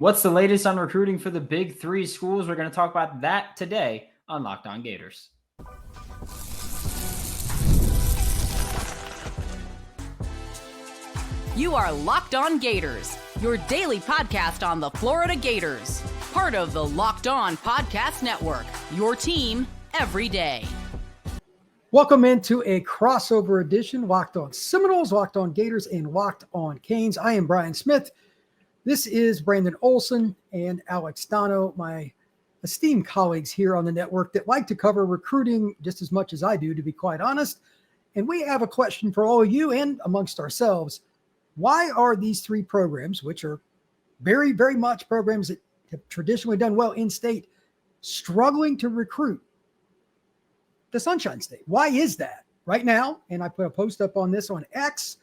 What's the latest on recruiting for the big three schools? We're going to talk about that today on Locked On Gators. You are Locked On Gators, your daily podcast on the Florida Gators. Part of the Locked On Podcast Network, your team every day. Welcome into a crossover edition, Locked On Seminoles, Locked On Gators, and Locked On Canes. I am Brian Smith. This is Brandon Olsen and Alex Donno, my esteemed colleagues here on the network that like to cover recruiting just as much as I do, to be quite honest. And we have a question for all of you and amongst ourselves. Why are these three programs, which are very, very much programs that have traditionally done well in state, struggling to recruit the Sunshine State? Why is that? Right now, and I put a post up on this on X,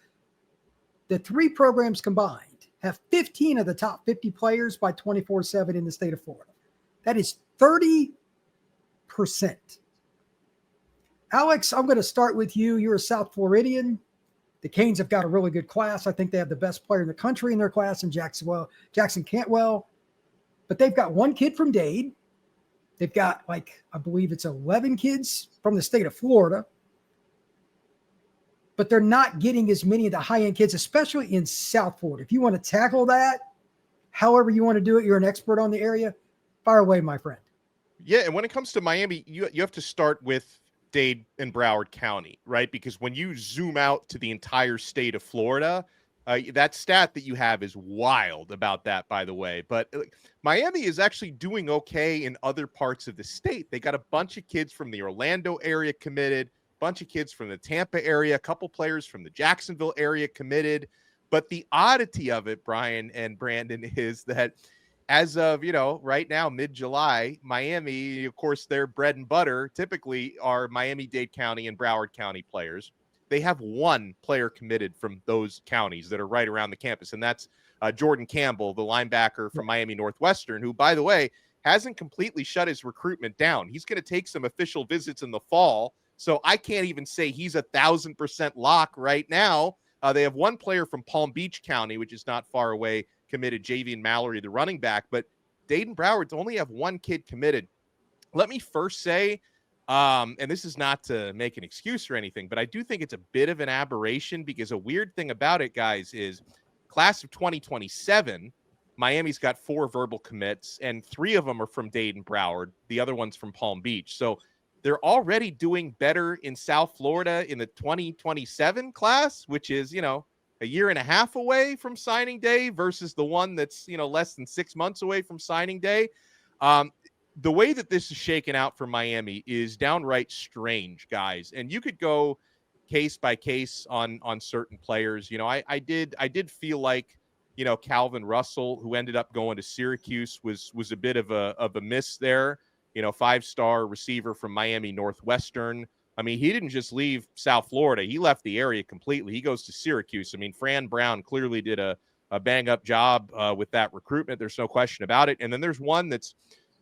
the three programs combined have 15 of the top 50 players by 24/7 in the state of Florida. That is 30%. Alex, I'm going to start with you. You're a South Floridian. The Canes have got a really good class. I think they have the best player in the country in their class in Jackson Cantwell. But they've got one kid from Dade. They've got, I believe it's 11 kids from the state of Florida. But they're not getting as many of the high-end kids, especially in South Florida. If you want to tackle that, however you want to do it, you're an expert on the area. Fire away, my friend. Yeah, and when it comes to Miami, you have to start with Dade and Broward County, right? Because when you zoom out to the entire state of Florida, that stat that you have is wild about that, by the way. But Miami is actually doing okay in other parts of the state. They got a bunch of kids from the Orlando area committed, bunch of kids from the Tampa area, a couple players from the Jacksonville area committed. But the oddity of it, Brian and Brandon, is that as of, right now, mid-July, Miami, of course, their bread and butter typically are Miami-Dade County and Broward County players. They have one player committed from those counties that are right around the campus, and that's Jordan Campbell, the linebacker from Miami Northwestern, who, by the way, hasn't completely shut his recruitment down. He's going to take some official visits in the fall, so I can't even say he's 1,000% lock right now. They have one player from Palm Beach County, which is not far away, committed, Javian Mallory, the running back, but Dade and Broward only have one kid committed. Let me first say, and this is not to make an excuse or anything, but I do think it's a bit of an aberration, because a weird thing about it, guys, is class of 2027, Miami's got 4 verbal commits, and 3 of them are from Dade and Broward. The other one's from Palm Beach. So they're already doing better in South Florida in the 2027 class, which is, a year and a half away from signing day versus the one that's, less than 6 months away from signing day. The way that this is shaken out for Miami is downright strange, guys. And you could go case by case on certain players. I did feel like, Calvin Russell, who ended up going to Syracuse, was a bit of a miss there. 5-star receiver from Miami Northwestern. I mean, he didn't just leave South Florida. He left the area completely. He goes to Syracuse. I mean, Fran Brown clearly did a bang-up job with that recruitment. There's no question about it. And then there's one that's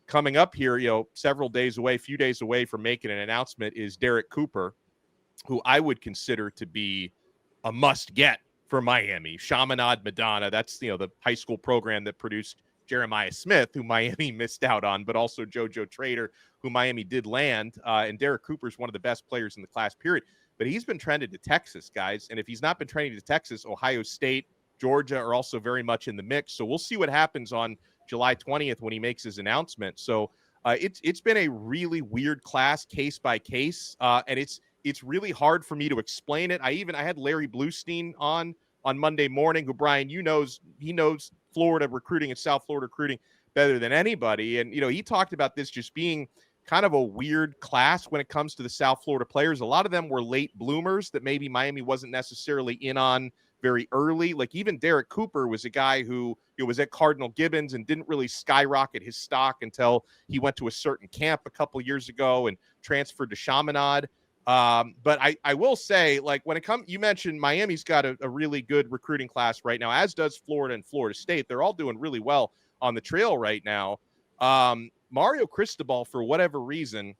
coming up here, several days away, few days away from making an announcement, is Derek Cooper, who I would consider to be a must-get for Miami. Chaminade Madonna, that's, the high school program that produced Jeremiah Smith, who Miami missed out on, but also JoJo Trader, who Miami did land. And Derek Cooper is one of the best players in the class, period. But he's been trended to Texas, guys. And if he's not been trending to Texas, Ohio State, Georgia are also very much in the mix. So we'll see what happens on July 20th when he makes his announcement. So it's been a really weird class, case by case. And it's really hard for me to explain it. I had Larry Bluestein on Monday morning, who, Brian, he knows Florida recruiting and South Florida recruiting better than anybody. And, he talked about this just being kind of a weird class when it comes to the South Florida players. A lot of them were late bloomers that maybe Miami wasn't necessarily in on very early. Like even Derek Cooper was a guy who was at Cardinal Gibbons and didn't really skyrocket his stock until he went to a certain camp a couple years ago and transferred to Chaminade. But I will say, like, when it comes, you mentioned Miami's got a really good recruiting class right now, as does Florida and Florida State. They're all doing really well on the trail right now. Mario Cristobal, for whatever reason,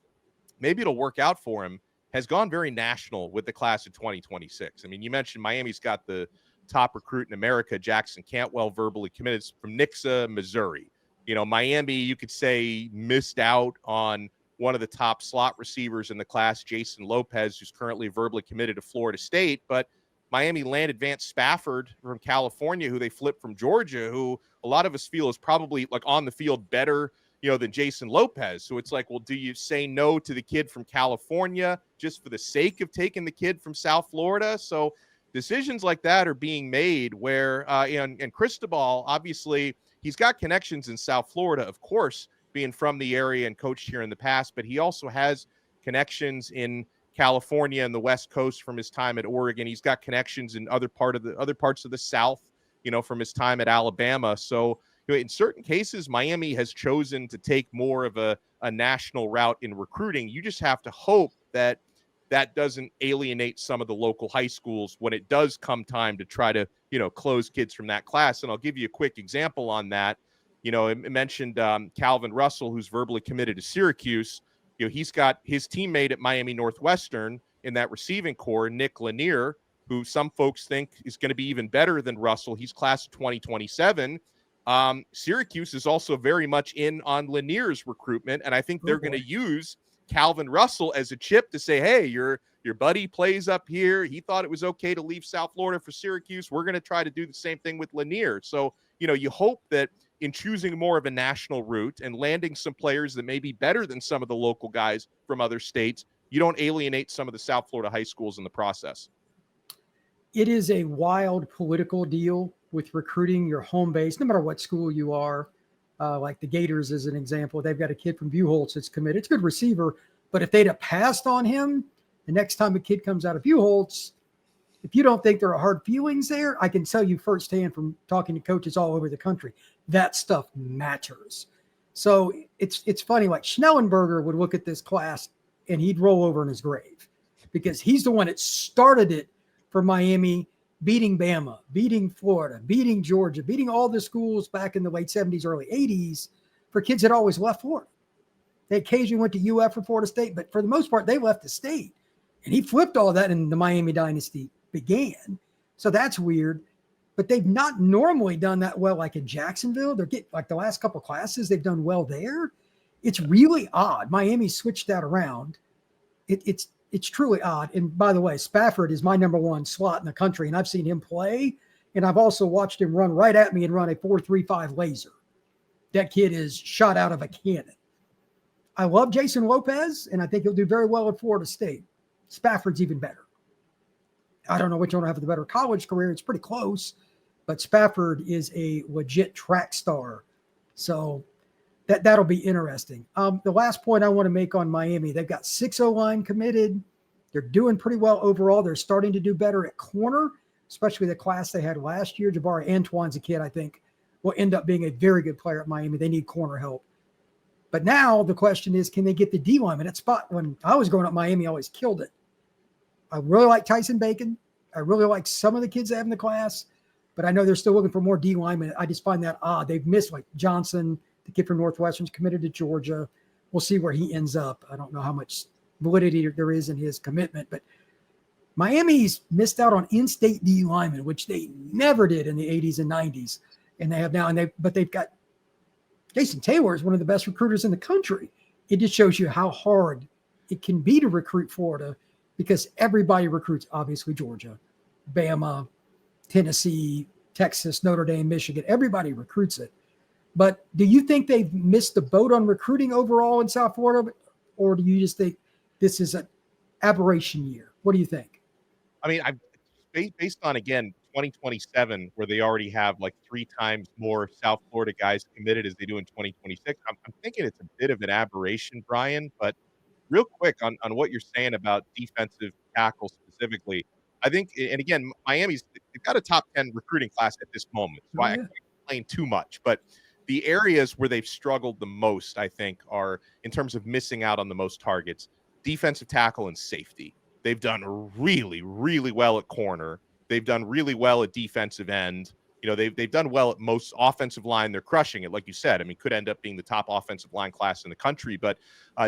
maybe it'll work out for him, has gone very national with the class of 2026. I mean, you mentioned Miami's got the top recruit in America, Jackson Cantwell, verbally committed from Nixa, Missouri. Miami, you could say, missed out on one of the top slot receivers in the class, Jason Lopez, who's currently verbally committed to Florida State. But Miami landed Vance Spafford from California, who they flipped from Georgia, who a lot of us feel is probably like on the field better, than Jason Lopez. So it's like, well, do you say no to the kid from California just for the sake of taking the kid from South Florida? So decisions like that are being made where, and Cristobal, obviously, he's got connections in South Florida, of course, being from the area and coached here in the past, but he also has connections in California and the West Coast from his time at Oregon. He's got connections in other parts of the South, from his time at Alabama. So, in certain cases, Miami has chosen to take more of a national route in recruiting. You just have to hope that doesn't alienate some of the local high schools when it does come time to try to, close kids from that class. And I'll give you a quick example on that. I mentioned Calvin Russell, who's verbally committed to Syracuse. He's got his teammate at Miami Northwestern in that receiving core, Nick Lanier, who some folks think is going to be even better than Russell. He's class of 2027. Syracuse is also very much in on Lanier's recruitment, and I think they're going to use Calvin Russell as a chip to say, hey, your buddy plays up here. He thought it was okay to leave South Florida for Syracuse. We're going to try to do the same thing with Lanier. So, you hope that in choosing more of a national route and landing some players that may be better than some of the local guys from other states, you don't alienate some of the South Florida high schools in the process. It is a wild political deal with recruiting your home base, no matter what school you are. Like the Gators is an example. They've got a kid from Buchholz that's committed. It's a good receiver, but if they'd have passed on him, the next time a kid comes out of Buchholz, if you don't think there are hard feelings there, I can tell you firsthand from talking to coaches all over the country, that stuff matters. So it's funny, like Schnellenberger would look at this class and he'd roll over in his grave because he's the one that started it for Miami, beating Bama, beating Florida, beating Georgia, beating all the schools back in the late 70s, early 80s for kids that always left Florida. They occasionally went to UF or Florida State, but for the most part, they left the state. And he flipped all that and the Miami dynasty began. So that's weird. But they've not normally done that well, like in Jacksonville. They're getting, like the last couple of classes, they've done well there. It's really odd. Miami switched that around. It's truly odd. And by the way, Spafford is my number one slot in the country, and I've seen him play. And I've also watched him run right at me and run a 4.35 laser. That kid is shot out of a cannon. I love Jason Lopez, and I think he'll do very well at Florida State. Spafford's even better. I don't know which one will have the better college career. It's pretty close, but Spafford is a legit track star. So that'll be interesting. The last point I want to make on Miami, they've got 6 O-line committed. They're doing pretty well overall. They're starting to do better at corner, especially the class they had last year. Jabari Antoine's a kid I think will end up being a very good player at Miami. They need corner help. But now the question is, can they get the D lineman? That spot when I was growing up, Miami always killed it. I really like Tyson Bacon. I really like some of the kids they have in the class, but I know they're still looking for more D linemen. I just find that odd. They've missed like Johnson, the kid from Northwestern's committed to Georgia. We'll see where he ends up. I don't know how much validity there is in his commitment, but Miami's missed out on in-state D linemen, which they never did in the 80s and 90s. And they have now, but they've got Jason Taylor is one of the best recruiters in the country. It just shows you how hard it can be to recruit Florida because everybody recruits, obviously, Georgia, Bama, Tennessee, Texas, Notre Dame, Michigan. Everybody recruits it. But do you think they've missed the boat on recruiting overall in South Florida? Or do you just think this is an aberration year? What do you think? I mean, based on, again, 2027, where they already have like 3 times more South Florida guys committed as they do in 2026. I'm thinking it's a bit of an aberration, Brian, but real quick on what you're saying about defensive tackle specifically, I think, and again, they've got a top 10 recruiting class at this moment, so I can't complain too much, but the areas where they've struggled the most, I think, are in terms of missing out on the most targets, defensive tackle and safety. They've done really, really well at corner. They've done really well at defensive end. They've done well at most offensive line. They're crushing it, like you said. I mean, could end up being the top offensive line class in the country. But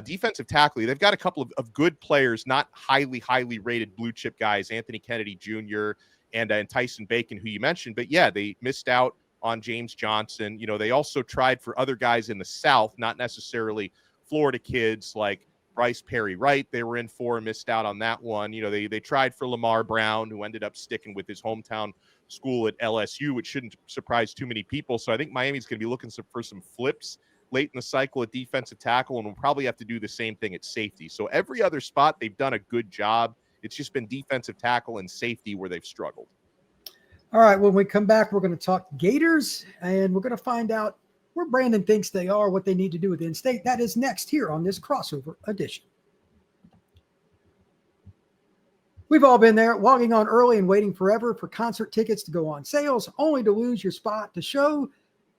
defensive tackle, they've got a couple of good players, not highly rated blue chip guys. Anthony Kennedy Jr., and Tyson Bacon, who you mentioned. But yeah, they missed out on James Johnson. You know, they also tried for other guys in the South, not necessarily Florida kids like Bryce Perry Wright. They were in for and missed out on that one. You know, they tried for Lamar Brown, who ended up sticking with his hometown school at LSU, which shouldn't surprise too many people. So I think Miami's going to be looking for some flips late in the cycle at defensive tackle, and we'll probably have to do the same thing at safety. So every other spot, they've done a good job. It's just been defensive tackle and safety where they've struggled. All right, when we come back, we're going to talk Gators, and we're going to find out where Brandon thinks they are, what they need to do with in-state. That is next here on this crossover edition. We've all been there, logging on early and waiting forever for concert tickets to go on sales, only to lose your spot to show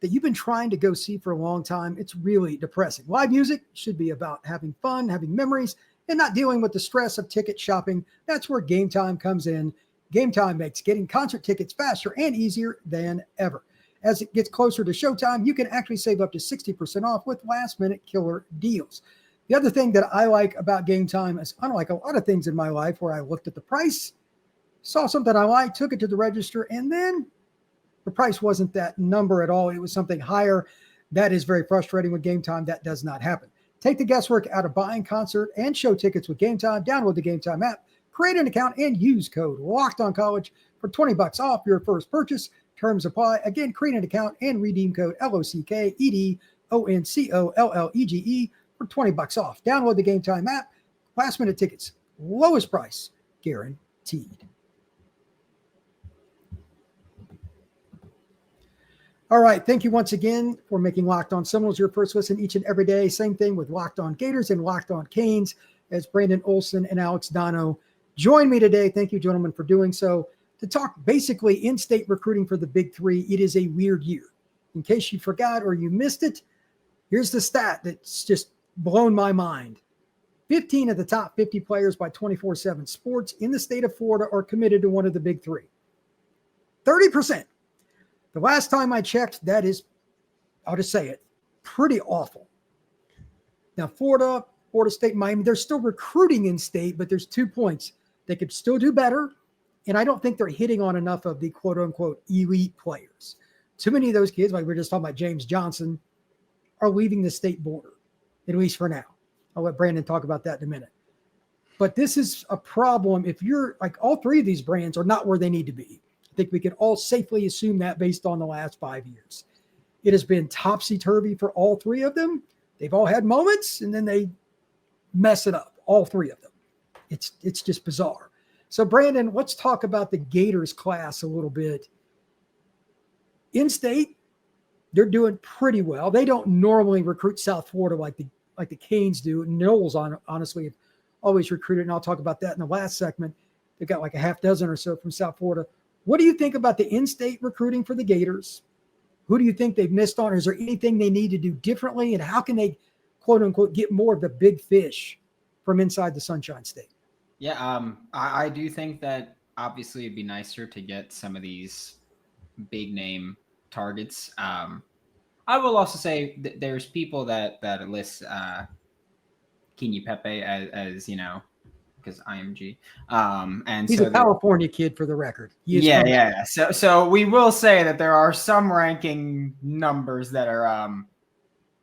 that you've been trying to go see for a long time. It's really depressing. Live music should be about having fun, having memories, and not dealing with the stress of ticket shopping. That's where GameTime comes in. GameTime makes getting concert tickets faster and easier than ever. As it gets closer to showtime, you can actually save up to 60% off with last-minute killer deals. The other thing that I like about GameTime is, unlike a lot of things in my life where I looked at the price, saw something I liked, took it to the register, and then the price wasn't that number at all. It was something higher. That is very frustrating with GameTime. That does not happen. Take the guesswork out of buying concert and show tickets with GameTime. Download the GameTime app, create an account, and use code LOCKEDONCollege for $20 off your first purchase. Terms apply. Again, create an account and redeem code LOCKEDONCOLLEGE for $20 off. Download the GameTime app. Last minute tickets, lowest price guaranteed. All right. Thank you once again for making Locked On Seminoles your first listen each and every day. Same thing with Locked On Gators and Locked On Canes, as Brandon Olsen and Alex Donno join me today. Thank you, gentlemen, for doing so. To talk basically in-state recruiting for the Big Three, it is a weird year. In case you forgot or you missed it, here's the stat that's just blown my mind. 15 of the top 50 players by 24/7 Sports in the state of Florida are committed to one of the Big Three. 30%. The last time I checked, that is, I'll just say it, pretty awful. Now, Florida State, Miami, they're still recruiting in state, but there's 2 points. They could still do better, and I don't think they're hitting on enough of the quote-unquote elite players. Too many of those kids, like we were just talking about James Johnson, are leaving the state border, at least for now. I'll let Brandon talk about that in a minute. But this is a problem if you're like all three of these brands are not where they need to be. I think we can all safely assume that based on the last 5 years. It has been topsy-turvy for all three of them. They've all had moments, and then they mess it up, all three of them. It's just bizarre. So, Brandon, let's talk about the Gators class a little bit. In-state, they're doing pretty well. They don't normally recruit South Florida like the Canes do. Knowles, honestly, have always recruited, and I'll talk about that in the last segment. They got like a half dozen or so from South Florida. What do you think about the in-state recruiting for the Gators? Who do you think they've missed on? Is there anything they need to do differently? And how can they, quote unquote, get more of the big fish from inside the Sunshine State? Yeah, I do think that obviously it'd be nicer to get some of these big name targets. I will also say that there's people that list Kenny Pepe as you know, because IMG. And he's so a California kid for the record. Yeah. So we will say that there are some ranking numbers that are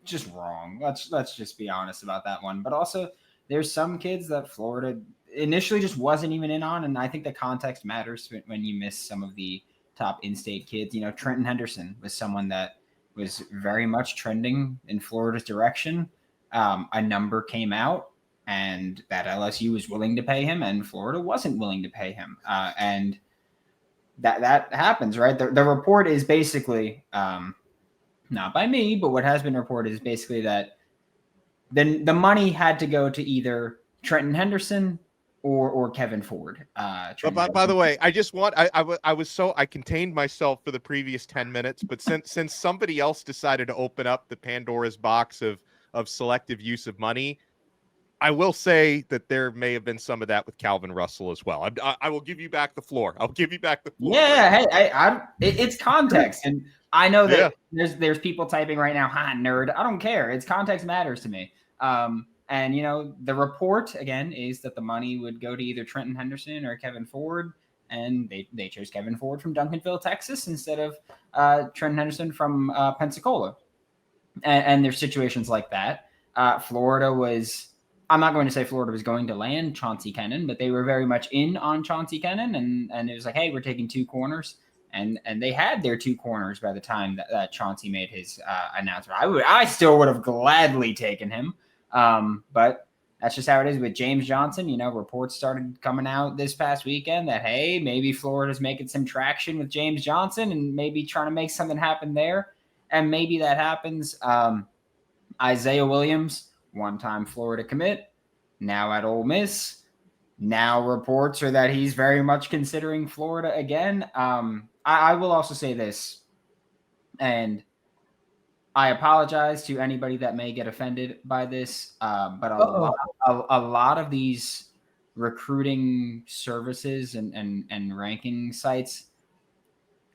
just wrong. Let's just be honest about that one. But also there's some kids that Florida initially just wasn't even in on, and I think the context matters when you miss some of the top in-state kids. You know, Trenton Henderson was someone that was very much trending in Florida's direction. A number came out, and that LSU was willing to pay him, and Florida wasn't willing to pay him. And that happens, right? The report is basically, not by me, but what has been reported is basically that then the money had to go to either Trenton Henderson or Kevin Ford. But by the way, I just want I contained myself for the previous 10 minutes, but since somebody else decided to open up the Pandora's box of selective use of money, I will say that there may have been some of that with Calvin Russell as well. I will give you back the floor. I'll give you back the floor. Yeah, hey, it's context, and I know that there's people typing right now, "Ha, nerd." I don't care. It's context matters to me. And you know, the report again is that the money would go to either Trenton Henderson or Kevin Ford. and they chose Kevin Ford from Duncanville, Texas, instead of Trent Henderson from Pensacola. And there's situations like that. Florida was, I'm not going to say Florida was going to land Chauncey Kennan, but they were very much in on Chauncey Kennan, and it was like, hey, we're taking 2 corners. And they had their 2 corners by the time that Chauncey made his announcement. I still would have gladly taken him, but that's just how it is with James Johnson. Reports started coming out this past weekend that, hey, maybe Florida's making some traction with James Johnson and maybe trying to make something happen there. And maybe that happens. Isaiah Williams, one-time Florida commit, now at Ole Miss. Now reports are that he's very much considering Florida again. I will also say this, and I apologize to anybody that may get offended by this, but a lot of these recruiting services and ranking sites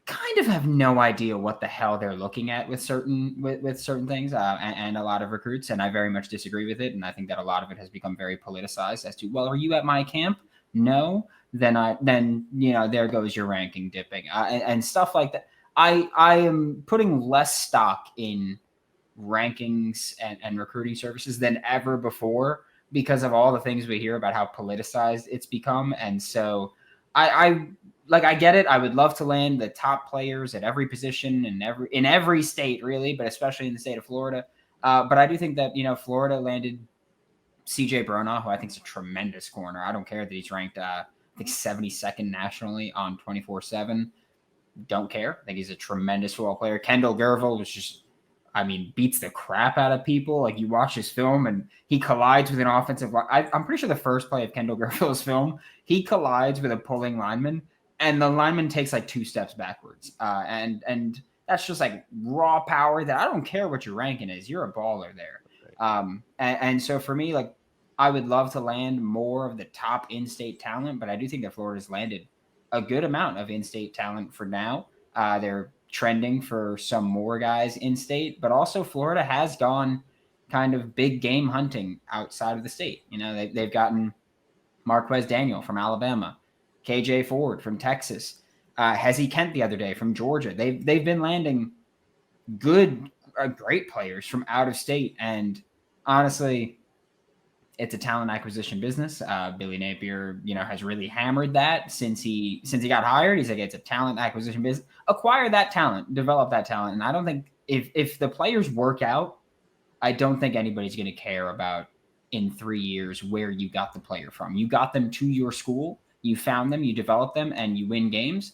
kind of have no idea what the hell they're looking at with certain things, and a lot of recruits, and I very much disagree with it, and I think that a lot of it has become very politicized as to, well, are you at my camp? No, then there goes your ranking dipping, and stuff like that. I am putting less stock in rankings and recruiting services than ever before because of all the things we hear about how politicized it's become. And so I get it. I would love to land the top players at every position in every state, really, but especially in the state of Florida. But I do think that, Florida landed CJ Brona, who I think is a tremendous corner. I don't care that he's ranked, I think 72nd nationally on 24/7. Don't care. I think he's a tremendous football player. Kendall Gervil was just, beats the crap out of people. Like, you watch his film and he collides with an offensive line. I'm pretty sure the first play of Kendall Gervil's film, he collides with a pulling lineman and the lineman takes like 2 steps backwards. And that's just like raw power that I don't care what your ranking is. You're a baller there. And so for me, like, I would love to land more of the top in-state talent, but I do think that Florida's landed a good amount of in-state talent for now. They're trending for some more guys in-state, but also Florida has gone kind of big game hunting outside of the state. They've gotten Marquez Daniel from Alabama, KJ Ford from Texas, Hezzy Kent the other day from Georgia. They've been landing great players from out of state, and honestly, it's a talent acquisition business. Billy Napier, has really hammered that since he got hired. He's like, it's a talent acquisition business. Acquire that talent, develop that talent. And I don't think if the players work out, I don't think anybody's going to care about in 3 years where you got the player from. You got them to your school, you found them, you developed them, and you win games.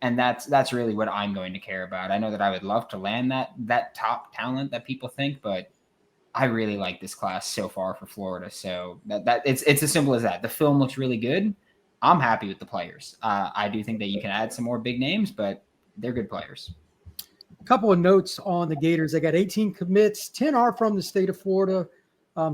And that's really what I'm going to care about. I know that I would love to land that top talent that people think, but I really like this class so far for Florida. So that it's as simple as that. The film looks really good. I'm happy with the players. I do think that you can add some more big names, but they're good players. A couple of notes on the Gators. They got 18 commits. 10 are from the state of Florida.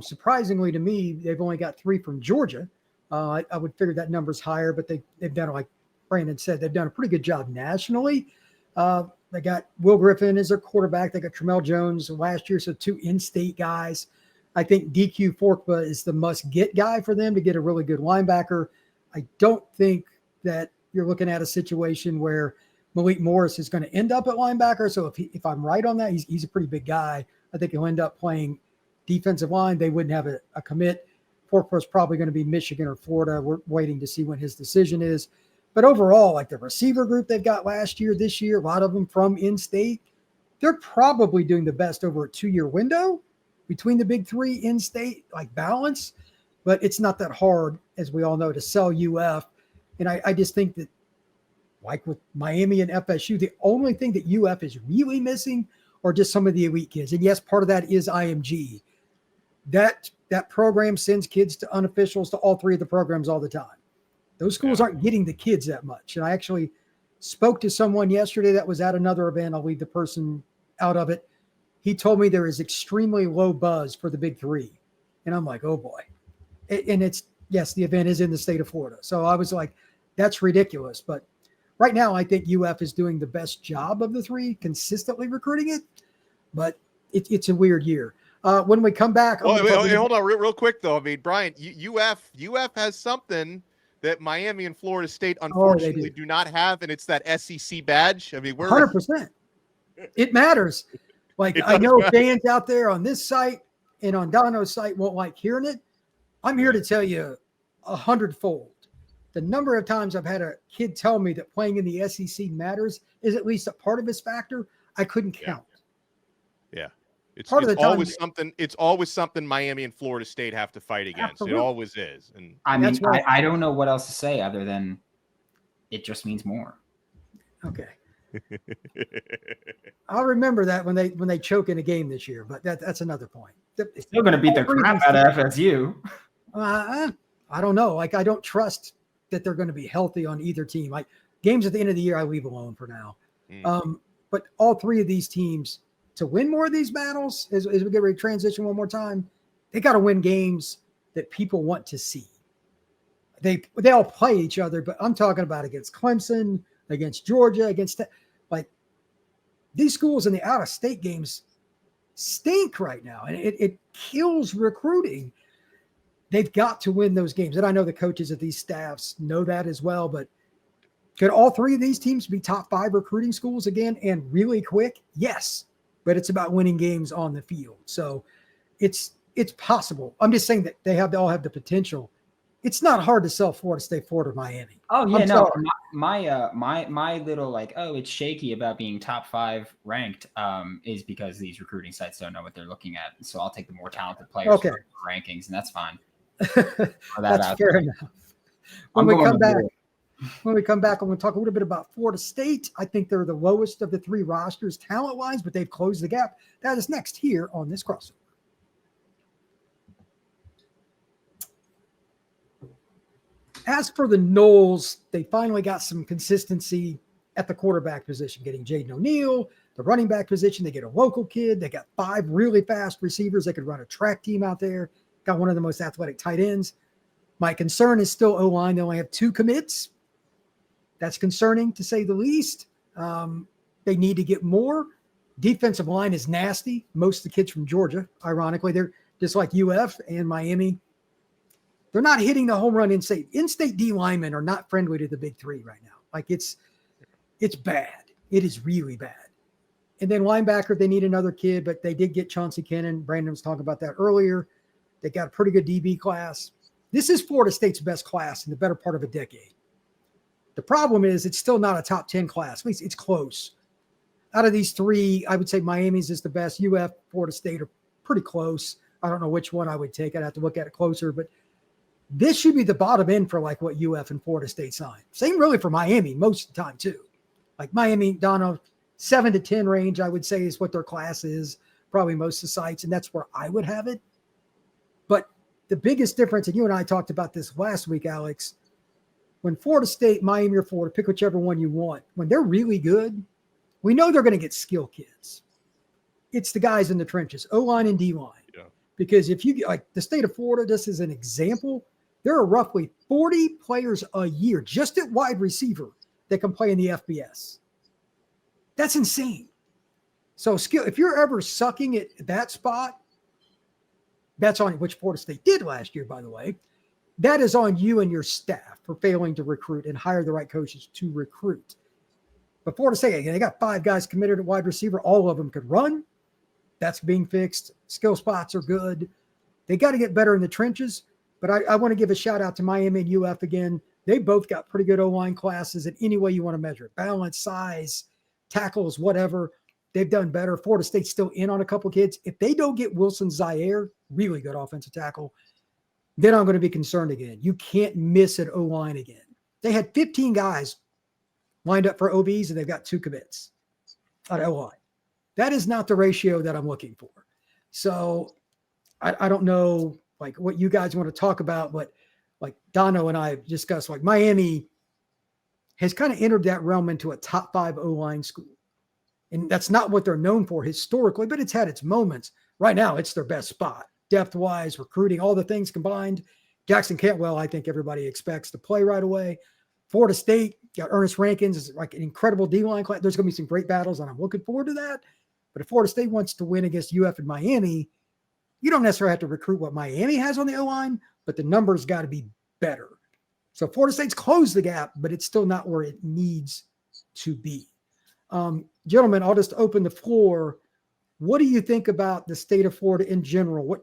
Surprisingly to me, they've only got 3 from Georgia. I would figure that number's higher, but they've done, like Brandon said, they've done a pretty good job nationally. They got Will Griffin as their quarterback. They got Tramel Jones last year, so 2 in-state guys. I think DQ Forkba is the must-get guy for them to get a really good linebacker. I don't think that you're looking at a situation where Malik Morris is going to end up at linebacker. So if I'm right on that, he's a pretty big guy. I think he'll end up playing defensive line. They wouldn't have a commit. Forkba's probably going to be Michigan or Florida. We're waiting to see when his decision is. But overall, like the receiver group they've got last year, this year, a lot of them from in-state, they're probably doing the best over a 2-year window between the big 3 in-state, like balance. But it's not that hard, as we all know, to sell UF. And I just think that, like with Miami and FSU, the only thing that UF is really missing are just some of the elite kids. And yes, part of that is IMG. That program sends kids to unofficials to all 3 of the programs all the time. Those schools aren't getting the kids that much. And I actually spoke to someone yesterday that was at another event. I'll leave the person out of it. He told me there is extremely low buzz for the big 3. And I'm like, oh boy. And the event is in the state of Florida. So I was like, that's ridiculous. But right now, I think UF is doing the best job of the 3, consistently recruiting it. But it's a weird year. When we come back. Hold on real quick, though. Brian, UF has something that Miami and Florida State they unfortunately do not have, and it's that SEC badge. I mean, we're 100%. It matters. Like, I know fans out there on this site and on Donno's site won't like hearing it. I'm here to tell you 100-fold. The number of times I've had a kid tell me that playing in the SEC matters is at least a part of his factor, I couldn't count. Yeah. It's always something. It's always something Miami and Florida State have to fight against. Absolutely. It always is. And I mean, I don't know what else to say other than it just means more. Okay. I'll remember that when they choke in a game this year, but that's another point. Still going to beat the crap out of FSU. I don't know. Like, I don't trust that they're going to be healthy on either team. Like, games at the end of the year, I leave alone for now. But all three of these teams, to win more of these battles, as we get ready to transition one more time, they got to win games that people want to see. They all play each other, but I'm talking about against Clemson, against Georgia, against these schools in the out-of-state games stink right now, and it kills recruiting. They've got to win those games, and I know the coaches of these staffs know that as well, but could all three of these teams be top 5 recruiting schools again and really quick? Yes, but it's about winning games on the field. So it's possible. I'm just saying that they all have the potential. It's not hard to sell Florida State, Florida, Miami. Oh yeah, no. My little like, oh, it's shaky about being top 5 ranked is because these recruiting sites don't know what they're looking at. So I'll take the more talented players for rankings, and that's fine. That's fair enough. When we come back, I'm going to talk a little bit about Florida State. I think they're the lowest of the 3 rosters talent-wise, but they've closed the gap. That is next here on this crossover. As for the Noles, they finally got some consistency at the quarterback position, getting Jaden O'Neal, the running back position. They get a local kid. They got 5 really fast receivers. They could run a track team out there. Got one of the most athletic tight ends. My concern is still O-line. They only have 2 commits. That's concerning, to say the least. They need to get more. Defensive line is nasty. Most of the kids from Georgia, ironically, they're just like UF and Miami. They're not hitting the home run in-state. In-state D linemen are not friendly to the big 3 right now. Like, it's bad. It is really bad. And then linebacker, they need another kid, but they did get Chauncey Cannon. Brandon was talking about that earlier. They got a pretty good DB class. This is Florida State's best class in the better part of a decade. The problem is it's still not a top 10 class. At least it's close. Out of these 3, I would say Miami's is the best. UF, Florida State are pretty close. I don't know which one I would take. I'd have to look at it closer, but this should be the bottom end for like what UF and Florida State signed. Same really for Miami most of the time too. Like Miami, Donno, 7 to 10 range, I would say is what their class is, probably most of the sites, and that's where I would have it. But the biggest difference, and you and I talked about this last week, Alex, when Florida State, Miami, or Florida, pick whichever one you want, when they're really good, we know they're going to get skill kids. It's the guys in the trenches, O-line and D-line. Yeah. Because if you, like the state of Florida, just as an example, there are roughly 40 players a year just at wide receiver that can play in the FBS. That's insane. So skill, if you're ever sucking at that spot, that's on which Florida State did last year, by the way. That is on you and your staff for failing to recruit and hire the right coaches to recruit. But Florida State, they got 5 guys committed at wide receiver. All of them could run. That's being fixed. Skill spots are good. They got to get better in the trenches. But I want to give a shout out to Miami and UF again. They both got pretty good O-line classes in any way you want to measure it. Balance, size, tackles, whatever. They've done better. Florida State's still in on a couple kids. If they don't get Wilson Zaire, really good offensive tackle, then I'm going to be concerned again. You can't miss an O-line again. They had 15 guys lined up for OBs, and they've got 2 commits on O-line. That is not the ratio that I'm looking for. So I don't know like what you guys want to talk about, but like Donno and I have discussed, like Miami has kind of entered that realm into a top 5 O-line school. And that's not what they're known for historically, but it's had its moments. Right now, it's their best spot. Depth-wise, recruiting, all the things combined. Jackson Cantwell, I think everybody expects to play right away. Florida State, got Ernest Rankins, is like an incredible D-line class. There's going to be some great battles, and I'm looking forward to that. But if Florida State wants to win against UF and Miami, you don't necessarily have to recruit what Miami has on the O-line, but the numbers got to be better. So Florida State's closed the gap, but it's still not where it needs to be. Gentlemen, I'll just open the floor. What do you think about the state of Florida in general?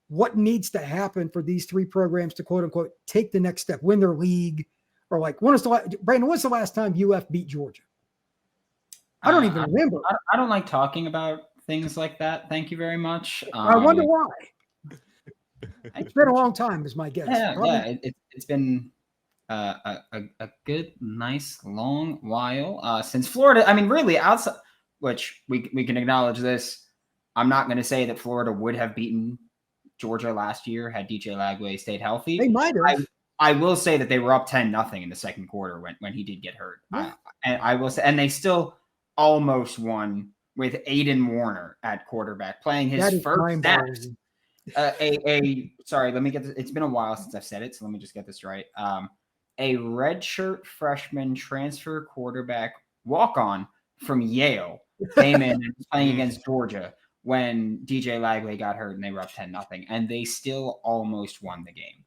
What needs to happen for these three programs to quote unquote take the next step, win their league, or like Brandon? When's the last time UF beat Georgia? I don't even remember. I don't like talking about things like that. Thank you very much. I wonder why. It's been a long time, is my guess. Yeah. It's been a good, nice, long while since Florida. I mean, really, outside, which we can acknowledge this. I'm not going to say that Florida would have beaten Georgia last year had DJ Lagway stayed healthy. They might have. I will say that they were up 10-0 in the second quarter when he did get hurt. Yeah. And I will say, and they still almost won with Aiden Warner at quarterback playing his first snaps. Sorry, let me get this. It's been a while since I've said it, so let me just get this right. A redshirt freshman transfer quarterback walk-on from Yale came in and was playing against Georgia when DJ Lagway got hurt and they were up 10-0, and they still almost won the game.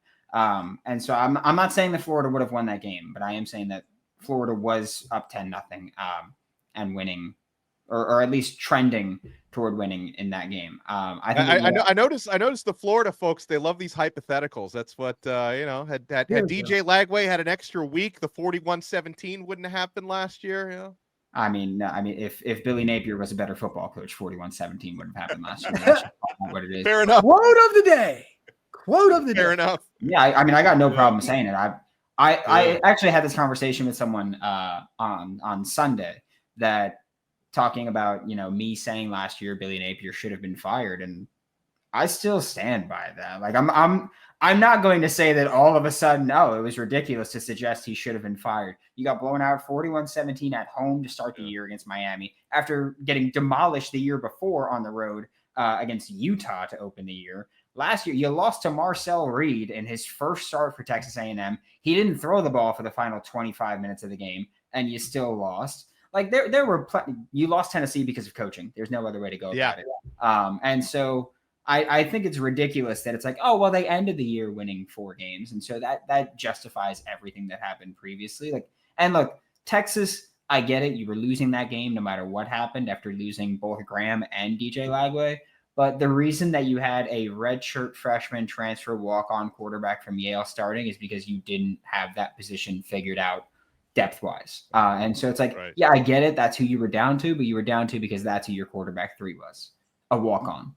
And so I'm not saying that Florida would have won that game, but I am saying that Florida was up 10-0 and winning, or at least trending toward winning in that game. I noticed the Florida folks, they love these hypotheticals. That's what had DJ Lagway had an extra week, the 41-17 wouldn't have happened last year. You know? I mean, if Billy Napier was a better football coach, 41-17 wouldn't have happened last year. That's not what it is. Fair enough. Quote of the day. Fair enough. Yeah, I mean, I got no problem saying it. I actually had this conversation with someone on Sunday that talking about, me saying last year Billy Napier should have been fired, and I still stand by that. Like I'm not going to say that all of a sudden, it was ridiculous to suggest he should have been fired. You got blown out 41-17 at home to start the year against Miami after getting demolished the year before on the road against Utah to open the year. Last year, you lost to Marcel Reed in his first start for Texas A&M. He didn't throw the ball for the final 25 minutes of the game, and you still lost. Like there were you lost Tennessee because of coaching. There's no other way to go about it. And so I think it's ridiculous that it's like, they ended the year winning 4 games, and so that justifies everything that happened previously. Like, and look, Texas, I get it. You were losing that game no matter what happened after losing both Graham and DJ Lagway. But the reason that you had a redshirt freshman transfer walk-on quarterback from Yale starting is because you didn't have that position figured out depth-wise. And so it's like, yeah, I get it. That's who you were down to, but you were down to because that's who your quarterback 3 was, a walk-on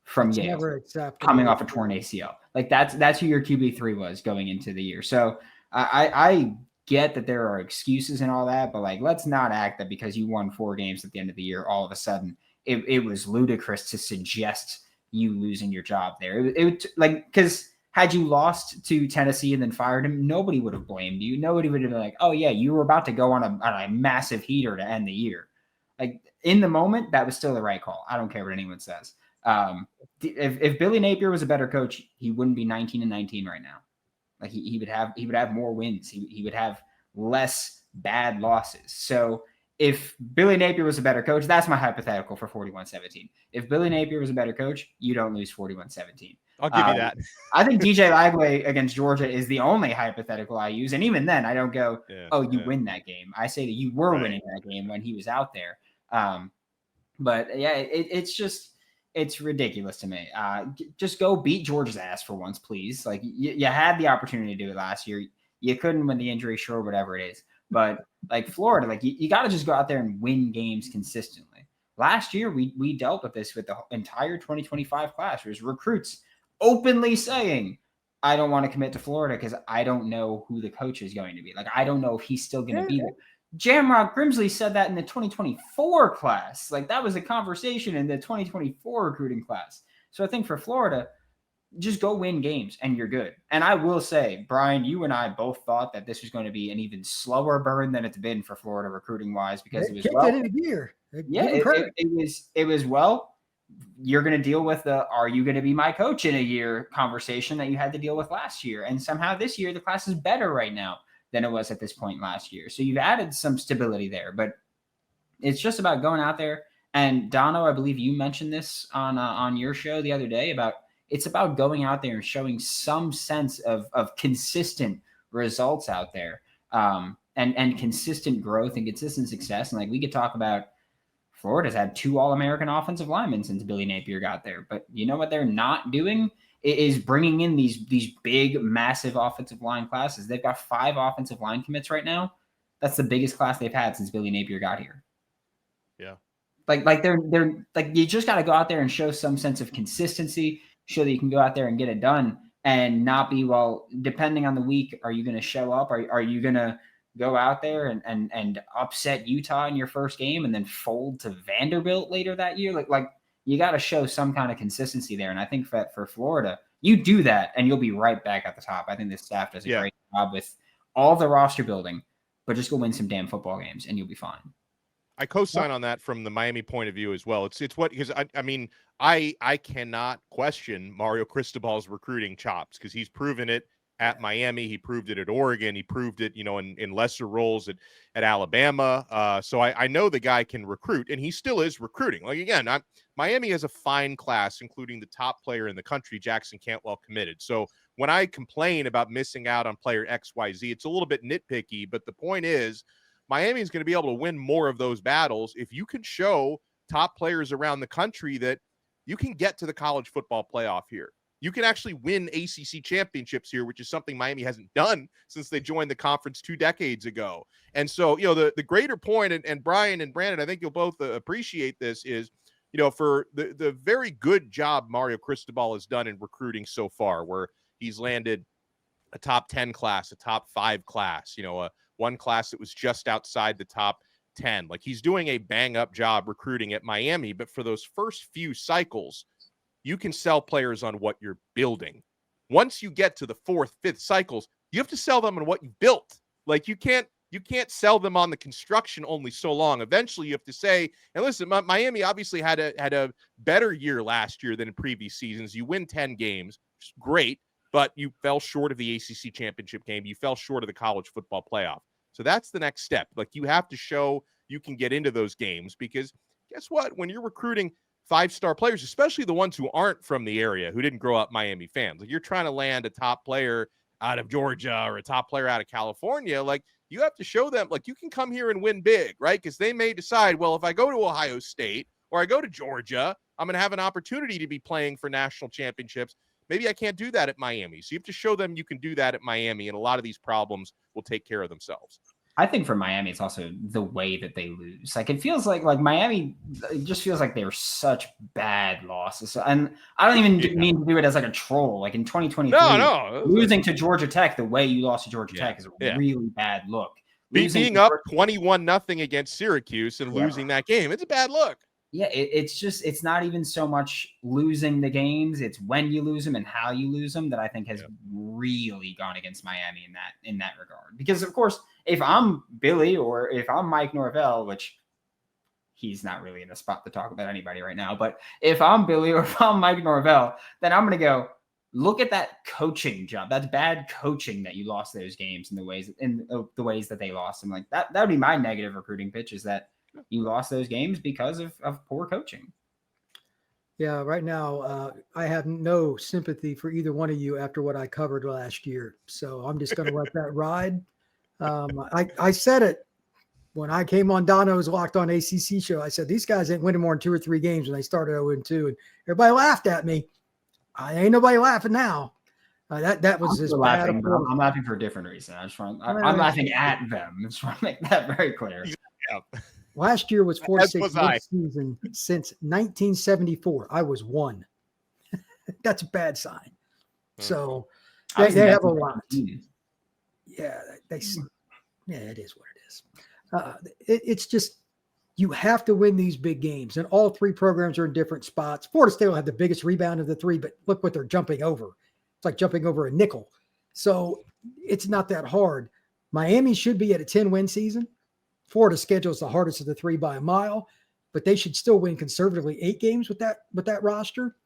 from Yale coming off a torn ACL. Like that's who your QB3 was going into the year. So I get that there are excuses and all that, but like, let's not act that because you won 4 games at the end of the year, all of a sudden it was ludicrous to suggest you losing your job there. Because had you lost to Tennessee and then fired him, nobody would have blamed you. Nobody would have been like, oh yeah, you were about to go on a massive heater to end the year. Like in the moment, that was still the right call. I don't care what anyone says. If Billy Napier was a better coach, he wouldn't be 19-19 right now. Like he would have more wins. He would have less bad losses. So if Billy Napier was a better coach, that's my hypothetical for 41-17. If Billy Napier was a better coach, you don't lose 41-17. I'll give you that. I think DJ Lagway against Georgia is the only hypothetical I use. And even then, I don't go, you win that game. I say that you were winning that game when he was out there. But yeah, it's ridiculous to me. Just go beat Georgia's ass for once, please. Like you had the opportunity to do it last year. You couldn't win the injury, sure, whatever it is. But like Florida, like you got to just go out there and win games consistently. Last year, we dealt with this with the entire 2025 class. There's recruits openly saying, I don't want to commit to Florida because I don't know who the coach is going to be. Like, I don't know if he's still going to be there. Jamrock Grimsley said that in the 2024 class. Like, that was a conversation in the 2024 recruiting class. So I think for Florida, just go win games and you're good. And I will say, Brian, you and I both thought that this was going to be an even slower burn than it's been for Florida recruiting wise because it was kicked it in a gear. It was you're going to deal with the are you going to be my coach in a year conversation that you had to deal with last year. And somehow this year the class is better right now than it was at this point last year. So you've added some stability there, but it's just about going out there. And Donno, I believe you mentioned this on your show the other day about it's about going out there and showing some sense of consistent results out there, and consistent growth and consistent success. And like we could talk about, Florida's had 2 All-American offensive linemen since Billy Napier got there. But you know what they're not doing is bringing in these big, massive offensive line classes. They've got 5 offensive line commits right now. That's the biggest class they've had since Billy Napier got here. Yeah. Like they're like, you just got to go out there and show some sense of consistency, show that you can go out there and get it done, and not be, well, depending on the week, are you going to show up? Are you going to go out there and upset Utah in your first game and then fold to Vanderbilt later that year? Like you got to show some kind of consistency there. And I think that for Florida, you do that and you'll be right back at the top. I think this staff does a great job with all the roster building, but just go win some damn football games and you'll be fine. I co-sign on that from the Miami point of view as well. It's what, because I mean, I cannot question Mario Cristobal's recruiting chops, because he's proven it at Miami. He proved it at Oregon. He proved it, in lesser roles at Alabama. So I know the guy can recruit, and he still is recruiting. Like, again, Miami has a fine class, including the top player in the country, Jackson Cantwell, committed. So when I complain about missing out on player XYZ, it's a little bit nitpicky, but the point is, Miami is going to be able to win more of those battles if you can show top players around the country that you can get to the college football playoff here. You can actually win ACC championships here, which is something Miami hasn't done since they joined the conference 2 decades ago. And so, the greater point, and Brian and Brandon, I think you'll both appreciate this, is, for the very good job Mario Cristobal has done in recruiting so far, where he's landed a top 10 class, a top 5 class, one class that was just outside the top 10. Like, he's doing a bang-up job recruiting at Miami, but for those first few cycles, you can sell players on what you're building. Once you get to the 4th, 5th cycles, you have to sell them on what you built. Like, you can't sell them on the construction only so long. Eventually, you have to say, and listen, Miami obviously had a better year last year than in previous seasons. You win 10 games, which is great, but you fell short of the ACC championship game. You fell short of the college football playoff. So that's the next step. Like, you have to show you can get into those games, because guess what? When you're recruiting 5-star players, especially the ones who aren't from the area, who didn't grow up Miami fans, like, you're trying to land a top player out of Georgia or a top player out of California, like, you have to show them, like, you can come here and win big, right? Because they may decide, well, if I go to Ohio State or I go to Georgia, I'm going to have an opportunity to be playing for national championships. Maybe I can't do that at Miami. So you have to show them you can do that at Miami, and a lot of these problems will take care of themselves. I think for Miami, it's also the way that they lose. Like, it feels like Miami, it just feels like they were such bad losses. And I don't even mean to do it as like a troll. Like, in 2023, losing to Georgia Tech the way you lost to Georgia Tech is a really bad look. Being up 21-0 against Syracuse and losing that game, it's a bad look. Yeah, it's not even so much losing the games. It's when you lose them and how you lose them that I think has really gone against Miami in that regard. Because, of course, if I'm Billy or if I'm Mike Norvell, which he's not really in a spot to talk about anybody right now, but if I'm Billy or if I'm Mike Norvell, then I'm going to go, look at that coaching job. That's bad coaching that you lost those games in the ways that they lost them. Like, that would be my negative recruiting pitch, is that you lost those games because of poor coaching. Yeah, right now, I have no sympathy for either one of you after what I covered last year. So I'm just going to let that ride. I said it when I came on Donno's Locked On ACC show. I said, these guys ain't winning more than 2 or 3 games when they started 0-2. And everybody laughed at me. I ain't nobody laughing now. That was just bad. I'm laughing for a different reason. I'm laughing at them. I just want to make that very clear. Yeah. Last year was 4-6 season since 1974. I was 1. That's a bad sign. So they have a lot. Yeah, it is what it is. It's just, you have to win these big games, and all 3 programs are in different spots. Florida State will have the biggest rebound of the 3, but look what they're jumping over. It's like jumping over a nickel. So it's not that hard. Miami should be at a 10-win season. Florida's schedule is the hardest of the 3 by a mile, but they should still win conservatively 8 games with that roster.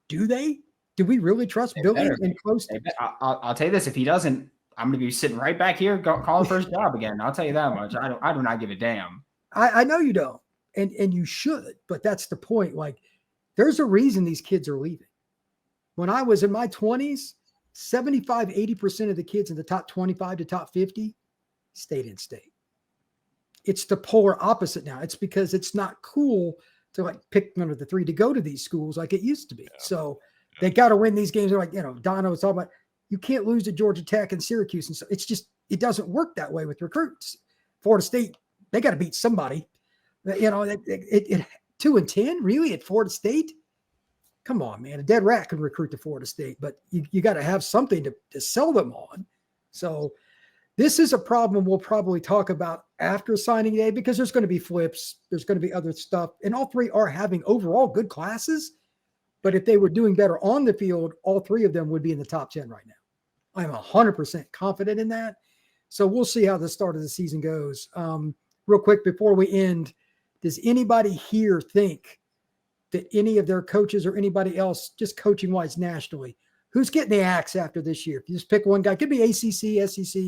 Do they? Do we really trust Billy and close? I'll tell you this: if he doesn't, I'm going to be sitting right back here calling for his job again. I'll tell you that much. I do not give a damn. I know you don't, and you should, but that's the point. Like, there's a reason these kids are leaving. When I was in my 20s, 75, 80% of the kids in the top 25 to top 50 stayed in state. It's the polar opposite now. It's because it's not cool to like pick one of the three to go to these schools like it used to be. So they got to win these games. They're like, Donno was talking about, you can't lose to Georgia Tech and Syracuse. And so it's just, it doesn't work that way with recruits. Florida State, they got to beat somebody. 2-10 really at Florida State? Come on, man. A dead rat can recruit to Florida State, but you got to have something to sell them on. So this is a problem we'll probably talk about after signing day because there's going to be flips. There's going to be other stuff. And all three are having overall good classes. But if they were doing better on the field, all three of them would be in the top 10 right now. I'm 100% confident in that. So we'll see how the start of the season goes. Real quick, before we end, does anybody here think that any of their coaches or anybody else, just coaching-wise nationally, who's getting the axe after this year? If you just pick one guy, it could be ACC, SEC.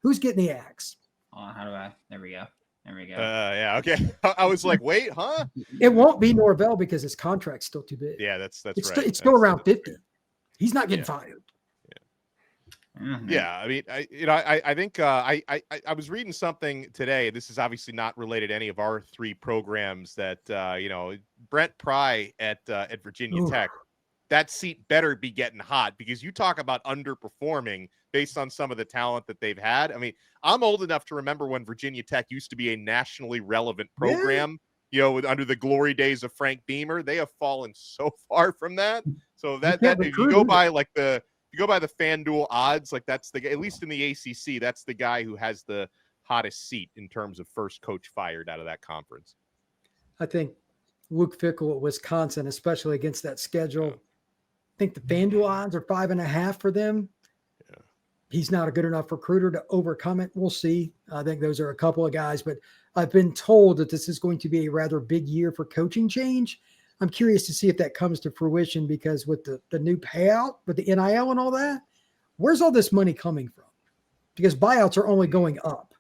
Who's getting the axe? There we go. Yeah, okay. I was like, wait, huh? It won't be Norvell because his contract's still too big. Yeah, that's right. It's still around 50. He's not getting fired. Mm-hmm. Yeah, I mean, I think I was reading something today. This is obviously not related to any of our three programs. That Brent Pry at Virginia Tech, that seat better be getting hot because you talk about underperforming based on some of the talent that they've had. I mean, I'm old enough to remember when Virginia Tech used to be a nationally relevant program. Under the glory days of Frank Beamer, they have fallen so far from that. So that if you go by the FanDuel odds, like that's at least in the ACC, that's the guy who has the hottest seat in terms of first coach fired out of that conference. I think Luke Fickell at Wisconsin, especially against that schedule, I think the FanDuel odds are 5.5 for them. Yeah. He's not a good enough recruiter to overcome it. We'll see. I think those are a couple of guys, but I've been told that this is going to be a rather big year for coaching change. I'm curious to see if that comes to fruition because with the new payout, with the NIL and all that, where's all this money coming from? Because buyouts are only going up.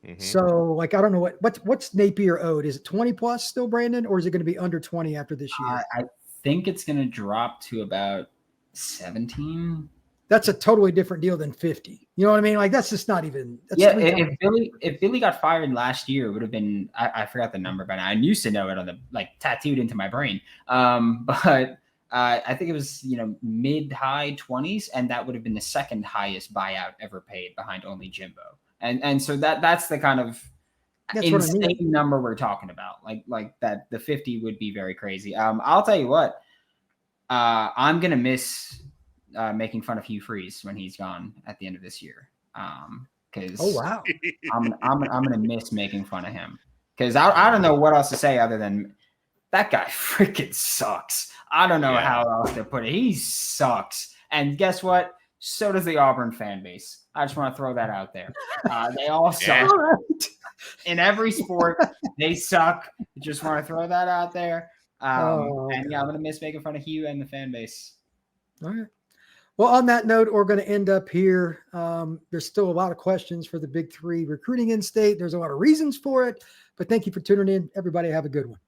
Mm-hmm. So, I don't know what's Napier owed. Is it 20 plus still, Brandon, or is it going to be under 20 after this year? I think it's going to drop to about 17. That's a totally different deal than 50. You know what I mean? That's just not even. That's if Billy got fired last year, it would have been. I forgot the number, but I used to know it on the tattooed into my brain. But I think it was mid-high 20s, and that would have been the second highest buyout ever paid behind only Jimbo. And so that's the kind of insane number we're talking about. Like that, the 50 would be very crazy. I'll tell you what. I'm gonna miss. Making fun of Hugh Freeze when he's gone at the end of this year. Because I'm gonna miss making fun of him. Because I don't know what else to say other than that guy freaking sucks. I don't know how else to put it. He sucks. And guess what? So does the Auburn fan base. I just want to throw that out there. They all suck. In every sport, they suck. Just want to throw that out there. And I'm gonna miss making fun of Hugh and the fan base. All right. Well, on that note, we're going to end up here. There's still a lot of questions for the Big Three recruiting in state. There's a lot of reasons for it, but thank you for tuning in. Everybody have a good one.